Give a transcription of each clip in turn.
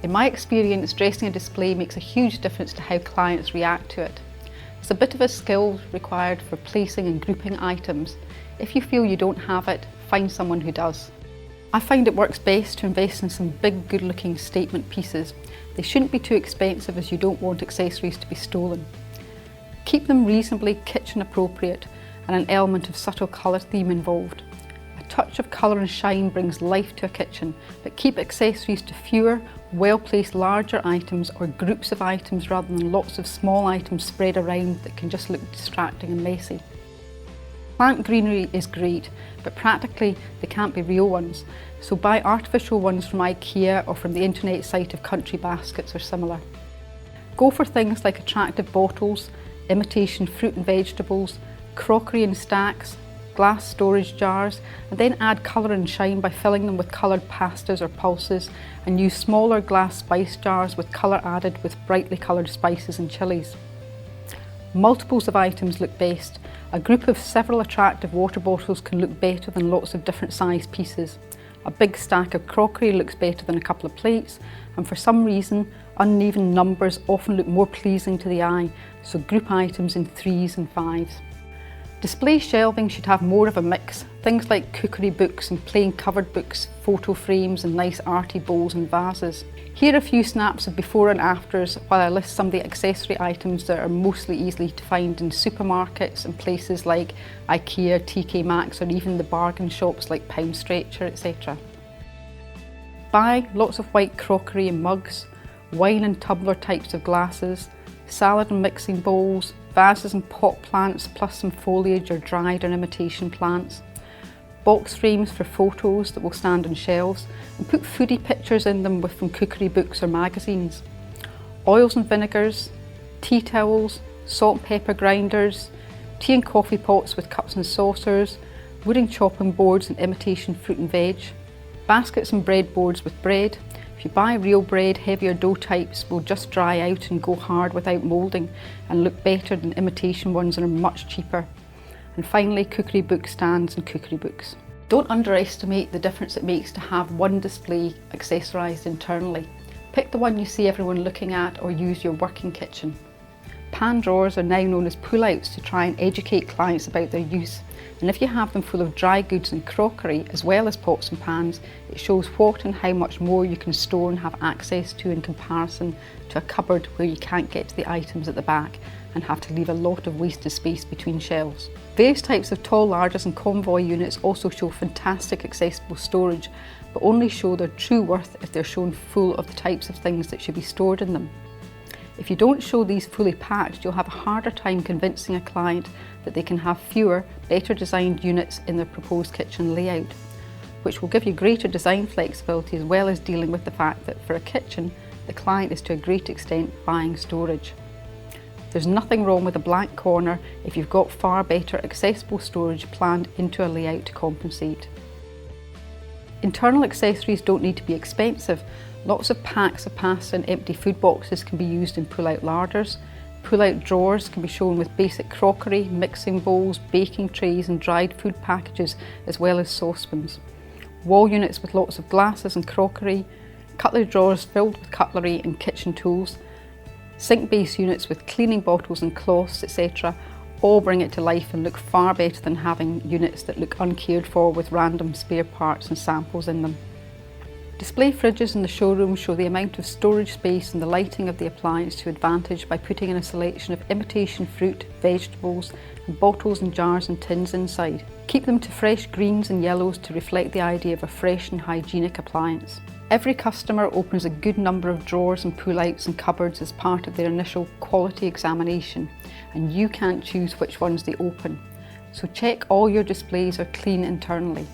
In my experience, dressing a display makes a huge difference to how clients react to it. There's a bit of a skill required for placing and grouping items. If you feel you don't have it, find someone who does. I find it works best to invest in some big, good-looking statement pieces. They shouldn't be too expensive as you don't want accessories to be stolen. Keep them reasonably kitchen appropriate and an element of subtle colour theme involved. A touch of colour and shine brings life to a kitchen, but keep accessories to fewer, well-placed larger items or groups of items rather than lots of small items spread around that can just look distracting and messy. Plant greenery is great, but practically they can't be real ones, so buy artificial ones from IKEA or from the internet site of Country Baskets or similar. Go for things like attractive bottles, imitation fruit and vegetables, crockery in stacks, glass storage jars, and then add colour and shine by filling them with coloured pastas or pulses, and use smaller glass spice jars with colour added with brightly coloured spices and chilies. Multiples of items look best. A group of several attractive water bottles can look better than lots of different size pieces. A big stack of crockery looks better than a couple of plates, and for some reason, uneven numbers often look more pleasing to the eye, so group items in 3s and 5s. Display shelving should have more of a mix, things like cookery books and plain covered books, photo frames and nice arty bowls and vases. Here are a few snaps of before and afters while I list some of the accessory items that are mostly easily to find in supermarkets and places like IKEA, TK Maxx, or even the bargain shops like Pound Stretcher, etc. Buy lots of white crockery and mugs, wine and tumbler types of glasses, salad and mixing bowls, vases and pot plants plus some foliage or dried or imitation plants, box frames for photos that will stand on shelves, and put foodie pictures in them with from cookery books or magazines. Oils and vinegars, tea towels, salt and pepper grinders, tea and coffee pots with cups and saucers, wooden chopping boards and imitation fruit and veg, baskets and bread boards with bread. If you buy real bread, heavier dough types will just dry out and go hard without moulding and look better than imitation ones and are much cheaper. And finally, cookery book stands and cookery books. Don't underestimate the difference it makes to have one display accessorised internally. Pick the one you see everyone looking at or use your working kitchen. Pan drawers are now known as pull-outs to try and educate clients about their use, and if you have them full of dry goods and crockery as well as pots and pans, it shows what and how much more you can store and have access to in comparison to a cupboard where you can't get to the items at the back and have to leave a lot of wasted space between shelves. Various types of tall larders and convoy units also show fantastic accessible storage, but only show their true worth if they're shown full of the types of things that should be stored in them. If you don't show these fully packed, you'll have a harder time convincing a client that they can have fewer, better designed units in their proposed kitchen layout, which will give you greater design flexibility as well as dealing with the fact that for a kitchen, the client is to a great extent buying storage. There's nothing wrong with a blank corner if you've got far better accessible storage planned into a layout to compensate. Internal accessories don't need to be expensive. Lots of packs of pasta and empty food boxes can be used in pull-out larders. Pull-out drawers can be shown with basic crockery, mixing bowls, baking trays and dried food packages as well as saucepans. Wall units with lots of glasses and crockery, cutlery drawers filled with cutlery and kitchen tools, sink base units with cleaning bottles and cloths, etc. all bring it to life and look far better than having units that look uncared for with random spare parts and samples in them. Display fridges in the showroom show the amount of storage space and the lighting of the appliance to advantage by putting in a selection of imitation fruit, vegetables and bottles and jars and tins inside. Keep them to fresh greens and yellows to reflect the idea of a fresh and hygienic appliance. Every customer opens a good number of drawers and pull-outs and cupboards as part of their initial quality examination, and you can't choose which ones they open. So check all your displays are clean internally.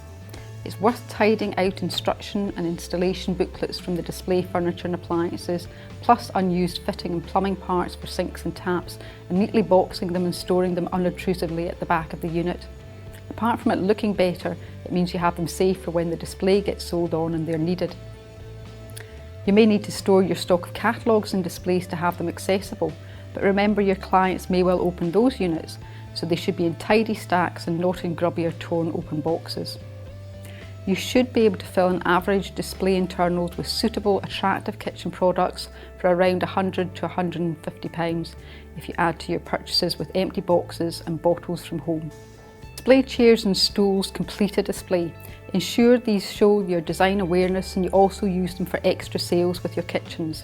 It's worth tidying out instruction and installation booklets from the display furniture and appliances, plus unused fitting and plumbing parts for sinks and taps, and neatly boxing them and storing them unobtrusively at the back of the unit. Apart from it looking better, it means you have them safe for when the display gets sold on and they're needed. You may need to store your stock of catalogues and displays to have them accessible, but remember your clients may well open those units, so they should be in tidy stacks and not in grubby or torn open boxes. You should be able to fill an average display internals with suitable, attractive kitchen products for around £100 to £150 if you add to your purchases with empty boxes and bottles from home. Display chairs and stools complete a display. Ensure these show your design awareness, and you also use them for extra sales with your kitchens.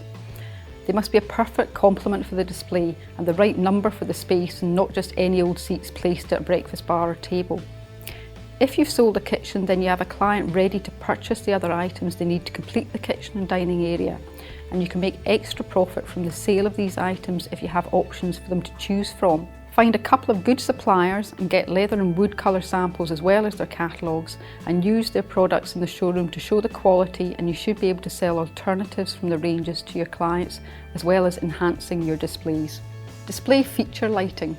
They must be a perfect complement for the display and the right number for the space, and not just any old seats placed at a breakfast bar or table. If you've sold a kitchen, then you have a client ready to purchase the other items they need to complete the kitchen and dining area, and you can make extra profit from the sale of these items if you have options for them to choose from. Find a couple of good suppliers and get leather and wood colour samples as well as their catalogues, and use their products in the showroom to show the quality, and you should be able to sell alternatives from the ranges to your clients as well as enhancing your displays. Display feature lighting.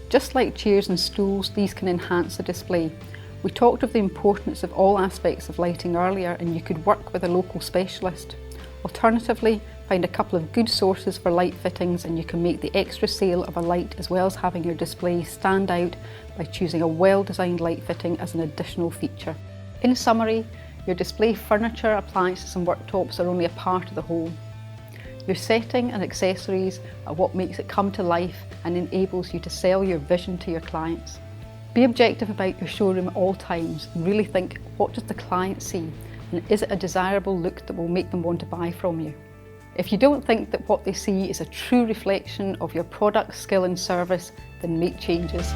Just like chairs and stools, these can enhance the display. We talked of the importance of all aspects of lighting earlier, and you could work with a local specialist. Alternatively, find a couple of good sources for light fittings, and you can make the extra sale of a light as well as having your display stand out by choosing a well-designed light fitting as an additional feature. In summary, your display furniture, appliances and worktops are only a part of the whole. Your setting and accessories are what makes it come to life and enables you to sell your vision to your clients. Be objective about your showroom at all times and really think, what does the client see, and is it a desirable look that will make them want to buy from you? If you don't think that what they see is a true reflection of your product, skill and service, then make changes.